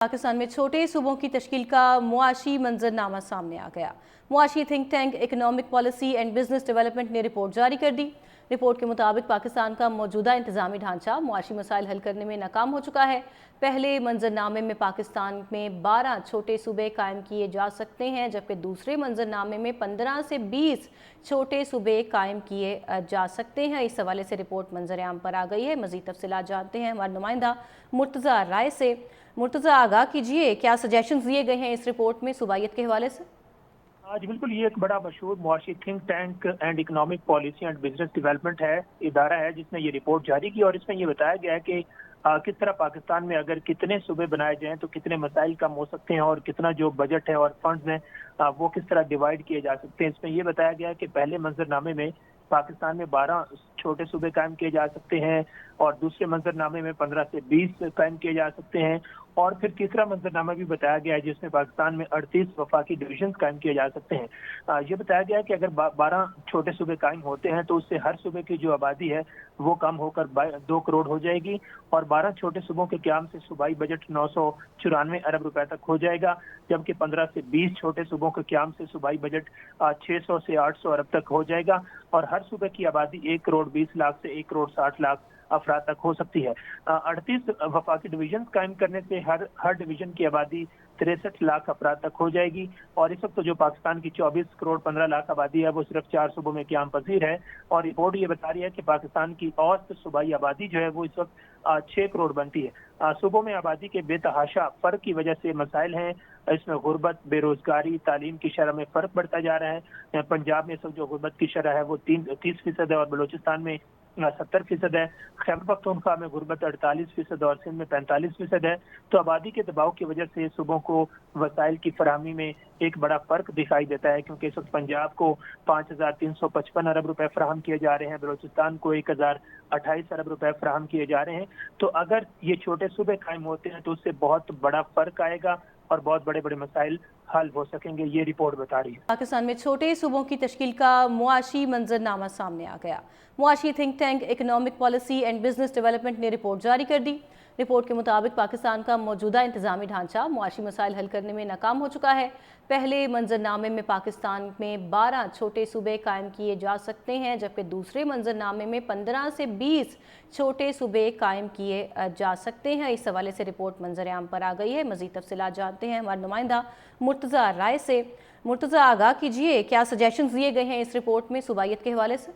पाकिस्तान में छोटे सूबों की तश्कील का मुआशी मंजरनामा सामने आ गया। मुआशी think tank economic policy and business development ने रिपोर्ट जारी कर दी। रिपोर्ट के मुताबिक पाकिस्तान का मौजूदा इंतजामी ढांचा मुआशी मसाइल हल करने में नाकाम हो चुका है। पहले मंजरनामे में पाकिस्तान में 12 छोटे सूबे कायम किए जा सकते हैं, जबकि दूसरे मंजरनामे में 15 से 20 छोटे सूबे कायम किए जा सकते हैं। इस हवाले से रिपोर्ट मंजर-ए-आम पर आ गई है। मज़ीद तफसीलात जानते हैं हमारे नुमाइंदा मुर्तज़ा राय से। मुर्तज़ा, आगाह कीजिए, क्या सजेशंस दिए गए हैं इस रिपोर्ट में सूबाइयत के हवाले से? आज बिल्कुल ये एक बड़ा मशहूर मुआशी think tank and economic policy and business development है इदारा है जिसने ये रिपोर्ट जारी की और इसमें ये बताया गया है कि किस तरह पाकिस्तान में अगर कितने सूबे बनाए जाएं तो कितने मसाइल कम हो सकते हैं और कितना जो बजट है और फंड्स हैं वो किस तरह डिवाइड किए जा सकते हैं। इसमें ये बताया गया है कि पहले मंजरनामे में पाकिस्तान में 12 छोटे सूबे कायम किए जा सकते हैं और दूसरे मंजरनामे में 15 से 20 कायम किए जा सकते हैं और फिर तीसरा मंजरनामा भी बताया गया है जिसमें पाकिस्तान में 38 वफाकी डिवीजन कायम किए जा सकते हैं। ये बताया गया है कि अगर 12 छोटे सूबे कायम होते हैं तो उससे हर सूबे की जो आबादी है वो कम होकर 2 करोड़ हो जाएगी और 12 छोटे सूबों के क्याम से सूबाई बजट 994 अरब रुपए तक हो जाएगा, जबकि 15 से 20 छोटे सूबों के क्याम से सूबाई बजट 600 से 800 अरब तक हो जाएगा और हर सूबे की आबादी 1 करोड़ 20 लाख से 1 करोड़ 60 लाख अफराद तक हो सकती है। 38 वफाकी डिवीजन कायम करने से हर डिवीजन की आबादी 63 लाख अफराद तक हो जाएगी और इस वक्त तो जो पाकिस्तान की 24 करोड़ 15 लाख आबादी है वो सिर्फ 4 सूबों में क़याम पजीर है और रिपोर्ट ये बता रही है कि पाकिस्तान की औसत सूबाई आबादी जो है वो इस वक्त 6 करोड़ बनती है। सूबों में आबादी के बेतहाशा फर्क की वजह से मसाइल हैं। इसमें गुर्बत, बेरोजगारी, तालीम की शरह में फर्क बढ़ता जा रहा है। पंजाब में सब जो गुर्बत की शरह है वो 30% है और बलूचिस्तान में 70% है। खैबर पख्तूनख्वा में गुर्बत 48% और सिंध में 45% है। तो आबादी के दबाव की वजह से सूबों को वसाइल की फराहमी में एक बड़ा फर्क दिखाई देता है, क्योंकि इस वक्त पंजाब को 5355 अरब रुपए फराहम किए जा रहे हैं, बलूचिस्तान को 1028 अरब रुपए फराहम किए जा रहे हैं। तो अगर ये छोटे सूबे कायम होते हैं तो उससे बहुत बड़ा फर्क आएगा और बहुत बड़े बड़े मसाइल हल हो सकेंगे, ये रिपोर्ट बता रही है। पाकिस्तान में छोटे सूबों की तश्कील का मुआशी मंजरनामा सामने आ गया। मुआशी think tank economic policy and business development ने रिपोर्ट जारी कर दी। रिपोर्ट के मुताबिक पाकिस्तान का मौजूदा इंतजामी ढांचा मुआशी मसाइल हल करने में नाकाम हो चुका है। पहले मंजरनामे में पाकिस्तान में 12 छोटे सूबे कायम किए जा सकते हैं, जबकि दूसरे मंजरनामे में 15 से 20 छोटे सूबे कायम किए जा सकते हैं। इस हवाले से रिपोर्ट मंजर-ए-आम पर आ गई है। मज़ीद तफसीलात जानते हैं हमारे नुमाइंदा मुर्तज़ा राय से। मुर्तज़ा, आगाह कीजिए, क्या सजेशंस दिए गए हैं इस रिपोर्ट में सूबाइयत के हवाले से?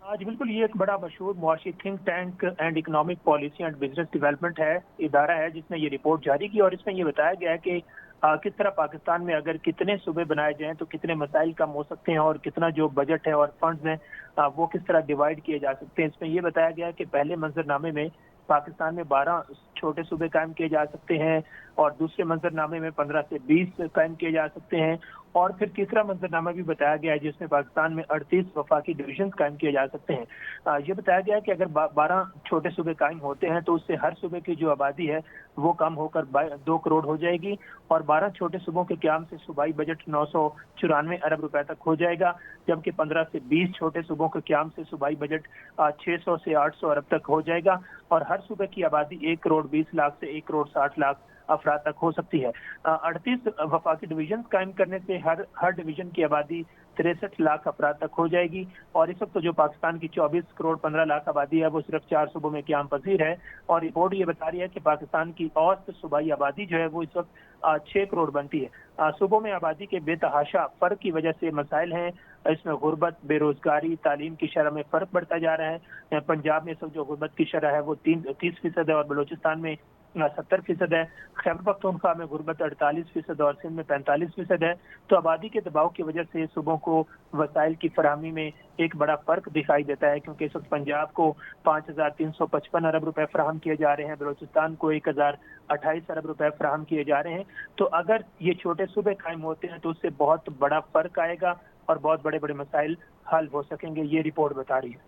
आज बिल्कुल ये एक बड़ा मशहूर मुआशी think tank and economic policy and business development है इदारा है जिसने ये रिपोर्ट जारी की और इसमें ये बताया गया है कि किस तरह पाकिस्तान में अगर कितने सूबे बनाए जाएं तो कितने मसाइल कम हो सकते हैं और कितना जो बजट है और फंड्स हैं वो किस तरह डिवाइड किए जा सकते हैं। इसमें ये बताया गया है कि पहले मंजरनामे में पाकिस्तान में 12 छोटे सूबे कायम किए जा सकते हैं और दूसरे मंजरनामे में 15 से 20 कायम किए जा सकते हैं और फिर तीसरा मंजरनामा भी बताया गया है जिसमें पाकिस्तान में 38 वफाकी डिवीजन कायम किए जा सकते हैं। ये बताया गया है कि अगर 12 छोटे सूबे कायम होते हैं तो उससे हर सूबे की जो आबादी है वो कम होकर 2 करोड़ हो जाएगी और 12 छोटे सूबों के क्याम से सूबाई बजट 994 अरब रुपए तक हो जाएगा, जबकि 15 से 20 छोटे सूबों के क्याम से सूबाई बजट 600 से 800 अरब तक हो जाएगा और हर सूबे की आबादी 1 करोड़ 20 लाख से 1 करोड़ 60 लाख अफराद तक हो सकती है। 38 वफाकी डिवीजन कायम करने से हर डिवीजन की आबादी 63 लाख अफराद तक हो जाएगी और इस वक्त तो जो पाकिस्तान की 24 करोड़ 15 लाख आबादी है वो सिर्फ 4 सूबों में क़याम पजीर है और रिपोर्ट ये बता रही है कि पाकिस्तान की औसत सूबाई आबादी जो है वो इस वक्त 6 करोड़ बनती है। सूबों में आबादी के बेतहाशा फर्क की वजह से मसाइल हैं। इसमें गुर्बत, बेरोजगारी, तालीम की शरह में फर्क बढ़ता जा रहा है। पंजाब में सब जो गुर्बत की शरह है वो 30% है और बलूचिस्तान में 70% है। खैबर पख्तूनख्वा में गुर्बत 48% और सिंध में 45% है। तो आबादी के दबाव की वजह से सूबों को वसाइल की फराहमी में एक बड़ा फर्क दिखाई देता है, क्योंकि इस वक्त पंजाब को 5355 अरब रुपए फराहम किए जा रहे हैं, बलूचिस्तान को 1028 अरब रुपए फराहम किए जा रहे हैं। तो अगर ये छोटे सूबे कायम होते हैं तो उससे बहुत बड़ा फर्क आएगा और बहुत बड़े बड़े मसाइल हल हो सकेंगे, ये रिपोर्ट बता रही है।